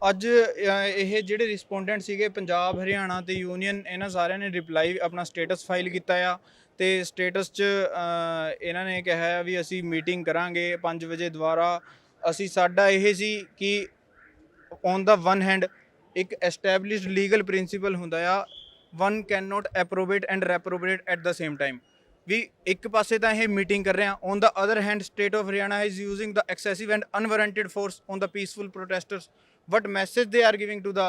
ਅੱਜ ਇਹ ਜਿਹੜੇ ਰਿਸਪੋਂਡੈਂਟ ਸੀਗੇ ਪੰਜਾਬ ਹਰਿਆਣਾ ਤੇ ਯੂਨੀਅਨ ਇਹਨਾਂ ਸਾਰਿਆਂ ਨੇ ਰਿਪਲਾਈ ਆਪਣਾ ਸਟੇਟਸ ਫਾਈਲ ਕੀਤਾ ਆ ਤੇ ਸਟੇਟਸ 'ਚ ਇਹਨਾਂ ਨੇ ਕਿਹਾ ਆ ਵੀ ਅਸੀਂ ਮੀਟਿੰਗ ਕਰਾਂਗੇ 5 ਵਜੇ ਦੁਬਾਰਾ। ਅਸੀਂ ਸਾਡਾ ਇਹ ਸੀ ਕਿ ਔਨ ਦਾ ਵਨ ਹੈਂਡ ਇੱਕ ਐਸਟੈਬਲਿਸ਼ਡ ਲੀਗਲ ਪ੍ਰਿੰਸੀਪਲ ਹੁੰਦਾ ਆ, one can not approbate and reprobate at the same time. ਵੀ ਇੱਕ ਪਾਸੇ ਤਾਂ ਇਹ ਮੀਟਿੰਗ ਕਰ ਰਹੇ ਆ, on the other hand state of Haryana is using the excessive and unwarranted force on the peaceful protesters. What message they are giving to the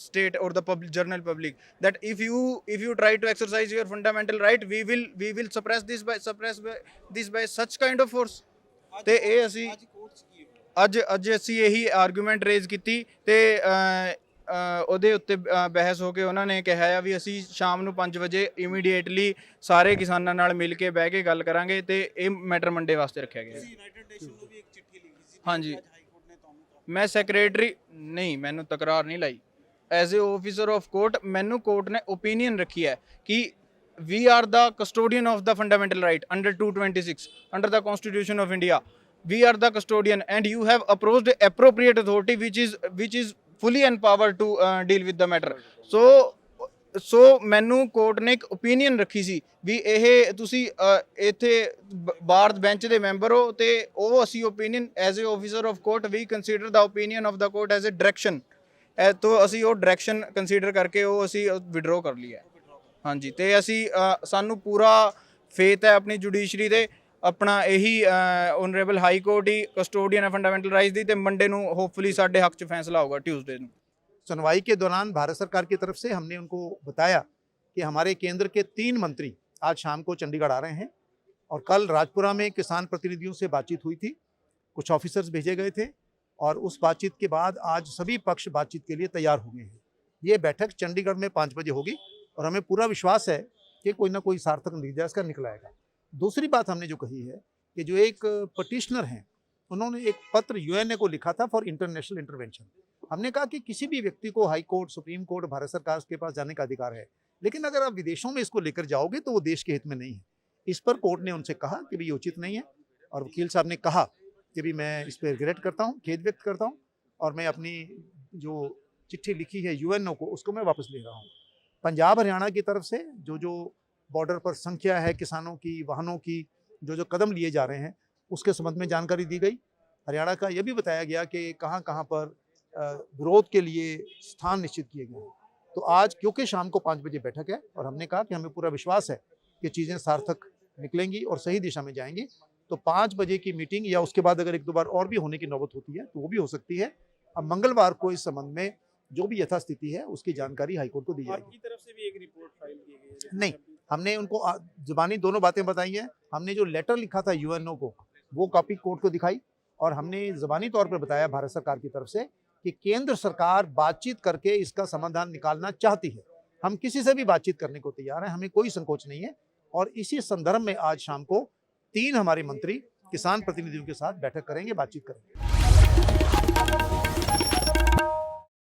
state or the general public, that if you try to exercise your fundamental right, we will suppress this by such kind of force। ਤੇ ਇਹ ਅਸੀਂ ਅੱਜ ਅਸੀਂ ਇਹੀ argument raise ਕੀਤੀ ਤੇ ਉਹਦੇ ਉੱਤੇ ਬਹਿਸ ਹੋ ਕੇ ਉਹਨਾਂ ਨੇ ਕਿਹਾ ਆ ਵੀ ਅਸੀਂ ਸ਼ਾਮ ਨੂੰ 5 ਵਜੇ ਇਮੀਡੀਏਟਲੀ ਸਾਰੇ ਕਿਸਾਨਾਂ ਨਾਲ ਮਿਲ ਕੇ ਬਹਿ ਕੇ ਗੱਲ ਕਰਾਂਗੇ ਤੇ ਇਹ ਮੈਟਰ ਮੰਡੇ ਵਾਸਤੇ ਰੱਖਿਆ ਗਿਆ। ਯੂਨਾਈਟਿਡ ਨੇਸ਼ਨ ਨੂੰ ਵੀ ਇੱਕ ਚਿੱਠੀ ਲਿਖੀ ਸੀ। ਹਾਂਜੀ, ਮੈਂ ਸੈਕਟਰੀ ਨਹੀਂ, ਮੈਨੂੰ ਤਕਰਾਰ ਨਹੀਂ ਲਾਈ। As a officer of court ਮੈਨੂੰ ਕੋਰਟ ਨੇ ਓਪੀਨੀਅਨ ਰੱਖੀ ਹੈ ਕਿ we are the custodian of the fundamental right under 226 under the constitution of India। we are the custodian and you have approached the appropriate authority which is fully empowered to deal with the matter। ਸੋ ਮੈਨੂੰ court ਨੇ ਇੱਕ opinion ਰੱਖੀ ਸੀ ਵੀ ਇਹ ਤੁਸੀਂ ਇੱਥੇ ਬਾਰ bench ਦੇ member ਹੋ ਤੇ ਉਹ ਅਸੀਂ opinion as a officer of court we consider the opinion of the court as a direction. ਤੋਂ ਅਸੀਂ ਉਹ ਡਾਇਰੈਕਸ਼ਨ ਕੰਸੀਡਰ ਕਰਕੇ ਉਹ ਅਸੀਂ ਵਿਡਰੋ ਕਰ ਲਈ ਹੈ। ਹਾਂਜੀ, ਤੇ ਅਸੀਂ ਸਾਨੂੰ ਪੂਰਾ ਫੇਥ ਹੈ ਆਪਣੀ ਜੁਡੀਸ਼ਰੀ ਦੇ, ਆਪਣਾ ਇਹੀ ਓਨਰੇਬਲ ਹਾਈ ਕੋਰਟ ਹੀ ਕਸਟੋਡੀਅਨ ਹੈ ਫੰਡਾਮੈਂਟਲ ਰਾਈਟਸ ਦੀ, ਤੇ ਮੰਡੇ ਨੂੰ ਹੋਪਫੁਲੀ ਸਾਡੇ ਹੱਕ 'ਚ ਫੈਸਲਾ ਹੋਊਗਾ ट्यूसडे ਨੂੰ। सुनवाई के दौरान भारत सरकार की तरफ से हमने उनको बताया कि हमारे केंद्र के 3 मंत्री आज शाम को चंडीगढ़ आ रहे हैं और कल राजपुरा में किसान प्रतिनिधियों से बातचीत हुई थी, कुछ ऑफिसर्स भेजे गए थे और उस बातचीत के बाद आज सभी पक्ष बातचीत के लिए तैयार हो गए हैं। ये बैठक चंडीगढ़ में 5 बजे होगी और हमें पूरा विश्वास है कि कोई ना कोई सार्थक नतीजा इसका निकल आएगा। दूसरी बात हमने जो कही है कि जो एक पटिशनर हैं उन्होंने एक पत्र यूएनए को लिखा था फॉर इंटरनेशनल इंटरवेंशन। हमने कहा कि किसी भी व्यक्ति को high court, supreme court, Bharat सरकार के पास जाने का अधिकार है, लेकिन अगर आप विदेशों में इसको लेकर जाओगे तो वो देश के हित में नहीं है। इस पर कोर्ट ने उनसे कहा कि भाई ये उचित नहीं है और वकील साहब ने कहा कि भाई मैं इस पर रिग्रेट करता हूँ, खेद व्यक्त करता हूँ और मैं अपनी जो चिट्ठी लिखी है यूएनओ को उसको मैं वापस ले रहा हूँ। पंजाब हरियाणा की तरफ से जो बॉर्डर पर संख्या है किसानों की, वाहनों की, जो कदम लिए जा रहे हैं उसके संबंध में जानकारी दी गई। हरियाणा का यह भी बताया गया कि कहाँ कहाँ पर विरोध के लिए स्थान निश्चित किए गए हैं। तो आज क्योंकि शाम को 5 बजे बैठक है और हमने कहा कि हमें पूरा विश्वास है कि चीज़ें सार्थक निकलेंगी और सही दिशा में जाएंगी, तो 5 बजे की मीटिंग या उसके बाद अगर 1-2 बार और भी होने की नौबत होती है तो वो भी हो सकती है। अब मंगलवार को इस संबंध में जो भी यथास्थिति है उसकी जानकारी हाईकोर्ट को दी जाएगी। आपकी तरफ से भी एक रिपोर्ट फाइल की गई है? नहीं, हमने उनको जुबानी दोनों बातें बताई हैं। हमने जो लेटर लिखा था यूएनओ को वो कॉपी कोर्ट को दिखाई और हमने जुबानी तौर पर बताया भारत सरकार की तरफ से कि केंद्र सरकार बातचीत करके इसका समाधान निकालना चाहती है। हम किसी से भी बातचीत करने को तैयार हैं, हमें कोई संकोच नहीं है। और इसी संदर्भ में आज शाम को 3 हमारे मंत्री किसान प्रतिनिधियों के साथ बैठक करेंगे, बातचीत करेंगे।